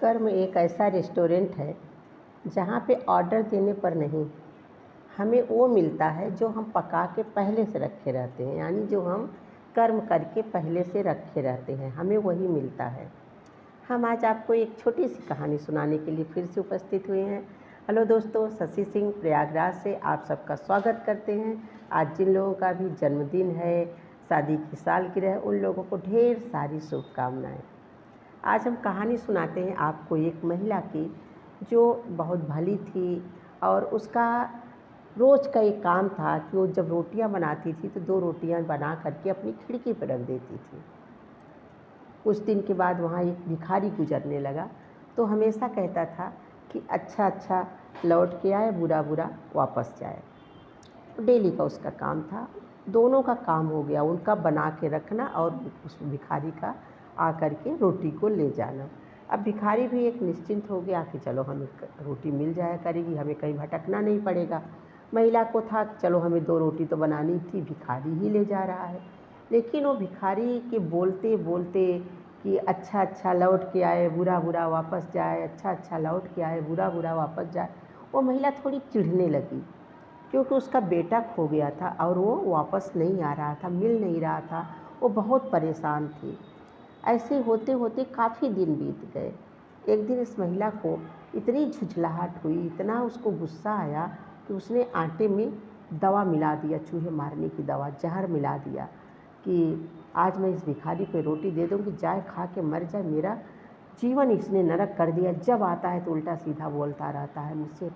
कर्म एक ऐसा रेस्टोरेंट है जहाँ पे ऑर्डर देने पर नहीं, हमें वो मिलता है जो हम पका के पहले से रखे रहते हैं, यानी जो हम कर्म करके पहले से रखे रहते हैं, हमें वही मिलता है। हम आज आपको एक छोटी सी कहानी सुनाने के लिए फिर से उपस्थित हुए हैं। हेलो दोस्तों, शशि सिंह प्रयागराज से आप सबका स्वागत करते हैं। आज जिन लोगों का भी जन्मदिन है, शादी की सालगिरह है, उन लोगों को ढेर सारी शुभकामनाएँ। आज हम कहानी सुनाते हैं आपको एक महिला की जो बहुत भली थी और उसका रोज़ का एक काम था कि वो जब रोटियां बनाती थी तो 2 रोटियां बना करके अपनी खिड़की पर रख देती थी। कुछ दिन के बाद वहाँ एक भिखारी गुजरने लगा तो हमेशा कहता था कि अच्छा अच्छा लौट के आए, बुरा बुरा वापस जाए। डेली का उसका काम था। दोनों का काम हो गया, उनका बना के रखना और उस भिखारी का आकर के रोटी को ले जाना। अब भिखारी भी एक निश्चिंत हो गया कि चलो हमें रोटी मिल जाया करेगी, हमें कहीं भटकना नहीं पड़ेगा। महिला को था कि चलो हमें 2 रोटी तो बनानी थी, भिखारी ही ले जा रहा है। लेकिन वो भिखारी के बोलते बोलते कि अच्छा अच्छा लौट के आए, बुरा बुरा वापस जाए, अच्छा अच्छा लौट के आए, बुरा बुरा वापस जाए, वो महिला थोड़ी चिढ़ने लगी क्योंकि उसका बेटा खो गया था और वो वापस नहीं आ रहा था, मिल नहीं रहा था। वो बहुत परेशान थी। ऐसे होते होते काफ़ी दिन बीत गए। एक दिन इस महिला को इतनी झुँझलाहट हुई, इतना उसको गुस्सा आया कि उसने आटे में दवा मिला दिया, चूहे मारने की दवा, जहर मिला दिया कि आज मैं इस भिखारी को रोटी दे दूँगी, जाए खा के मर जाए, मेरा जीवन इसने नरक कर दिया। जब आता है तो उल्टा सीधा बोलता रहता है, मुझसे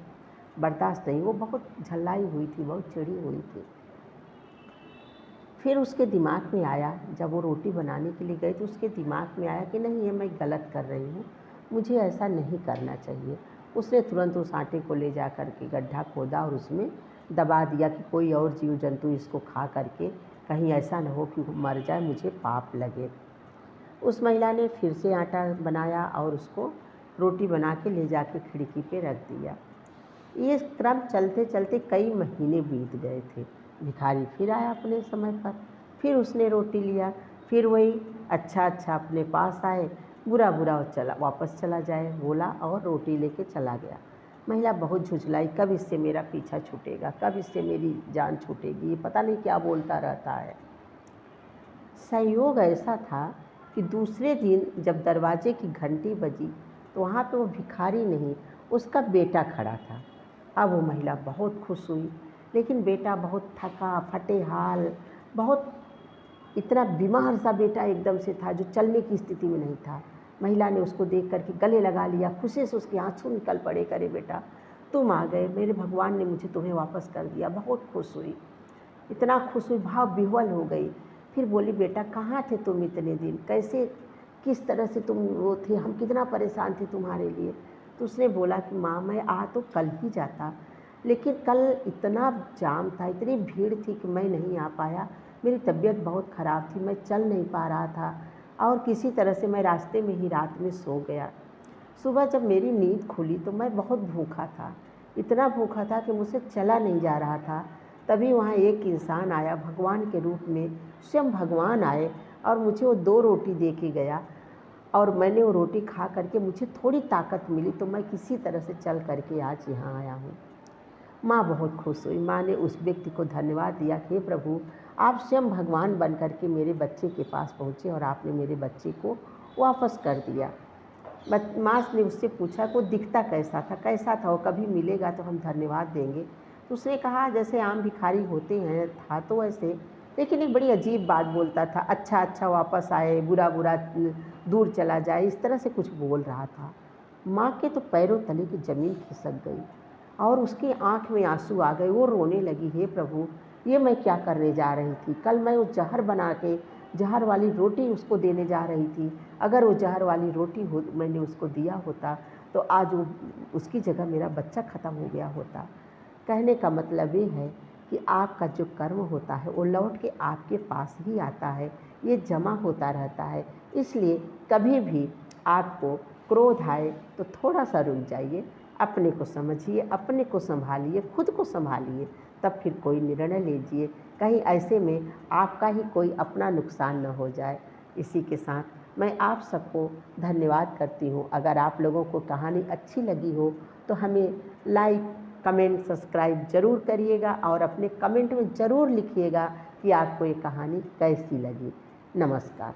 बर्दाश्त नहीं। वो बहुत झल्लाई हुई थी, बहुत चिढ़ी हुई थी। फिर उसके दिमाग में आया, जब वो रोटी बनाने के लिए गई तो उसके दिमाग में आया कि नहीं, ये मैं गलत कर रही हूँ, मुझे ऐसा नहीं करना चाहिए। उसने तुरंत उस आटे को ले जा कर के गड्ढा खोदा और उसमें दबा दिया कि कोई और जीव जंतु इसको खा करके कहीं ऐसा न हो कि वो मर जाए, मुझे पाप लगे। उस महिला ने फिर से आटा बनाया और उसको रोटी बना के ले जा के खिड़की पे रख दिया। ये क्रम चलते चलते कई महीने बीत गए थे। भिखारी फिर आया अपने समय पर, फिर उसने रोटी लिया, फिर वही अच्छा अच्छा अपने पास आए, बुरा बुरा वापस चला जाए बोला और रोटी लेके चला गया। महिला बहुत झुँझलाई, कब इससे मेरा पीछा छूटेगा, कब इससे मेरी जान छूटेगी, ये पता नहीं क्या बोलता रहता है। संयोग ऐसा था कि दूसरे दिन जब दरवाजे की घंटी बजी तो वहाँ पे वो भिखारी नहीं, उसका बेटा खड़ा था। अब वो महिला बहुत खुश हुई, लेकिन बेटा बहुत थका फटे हाल, बहुत इतना बीमार सा बेटा एकदम से था जो चलने की स्थिति में नहीं था। महिला ने उसको देख कर के गले लगा लिया, खुशी से उसके आंसू निकल पड़े, करे बेटा तुम आ गए, मेरे भगवान ने मुझे तुम्हें वापस कर दिया। बहुत खुश हुई, इतना खुश हुई, भाव विह्वल हो गई। फिर बोली, बेटा कहाँ थे तुम इतने दिन, कैसे किस तरह से तुम वो थे, हम कितना परेशान थे तुम्हारे लिए। तो उसने बोला कि माँ मैं आ तो कल ही जाता, लेकिन कल इतना जाम था, इतनी भीड़ थी कि मैं नहीं आ पाया। मेरी तबीयत बहुत ख़राब थी, मैं चल नहीं पा रहा था और किसी तरह से मैं रास्ते में ही रात में सो गया। सुबह जब मेरी नींद खुली तो मैं बहुत भूखा था, इतना भूखा था कि मुझसे चला नहीं जा रहा था। तभी वहाँ एक इंसान आया, भगवान के रूप में स्वयं भगवान आए और मुझे वो 2 रोटी दे के गया और मैंने वो रोटी खा करके मुझे थोड़ी ताकत मिली, तो मैं किसी तरह से चल करके आज यहाँ आया हूँ। माँ बहुत खुश हुई। माँ ने उस व्यक्ति को धन्यवाद दिया, हे प्रभु, आप स्वयं भगवान बन करके मेरे बच्चे के पास पहुँचे और आपने मेरे बच्चे को वापस कर दिया। माँ ने उससे पूछा कि वो दिखता कैसा था, कैसा था वो, कभी मिलेगा तो हम धन्यवाद देंगे। तो उसने कहा जैसे आम भिखारी होते हैं, था तो वैसे, लेकिन एक बड़ी अजीब बात बोलता था, अच्छा अच्छा वापस आए, बुरा बुरा दूर चला जाए, इस तरह से कुछ बोल रहा था। माँ के तो पैरों तले की ज़मीन खिसक गई और उसकी आँख में आंसू आ गए। वो रोने लगी, हे प्रभु, ये मैं क्या करने जा रही थी, कल मैं वो जहर बना के जहर वाली रोटी उसको देने जा रही थी, अगर वो जहर वाली रोटी हो मैंने उसको दिया होता तो आज वो उसकी जगह मेरा बच्चा ख़त्म हो गया होता। कहने का मतलब ये है कि आपका जो कर्म होता है वो लौट के आपके पास ही आता है, ये जमा होता रहता है। इसलिए कभी भी आपको क्रोध आए तो थोड़ा सा रुक जाइए, अपने को समझिए, अपने को संभालिए, खुद को संभालिए, तब फिर कोई निर्णय लीजिए, कहीं ऐसे में आपका ही कोई अपना नुकसान न हो जाए। इसी के साथ मैं आप सबको धन्यवाद करती हूँ। अगर आप लोगों को कहानी अच्छी लगी हो तो हमें लाइक, कमेंट, सब्सक्राइब ज़रूर करिएगा और अपने कमेंट में ज़रूर लिखिएगा कि आपको ये कहानी कैसी लगी। नमस्कार।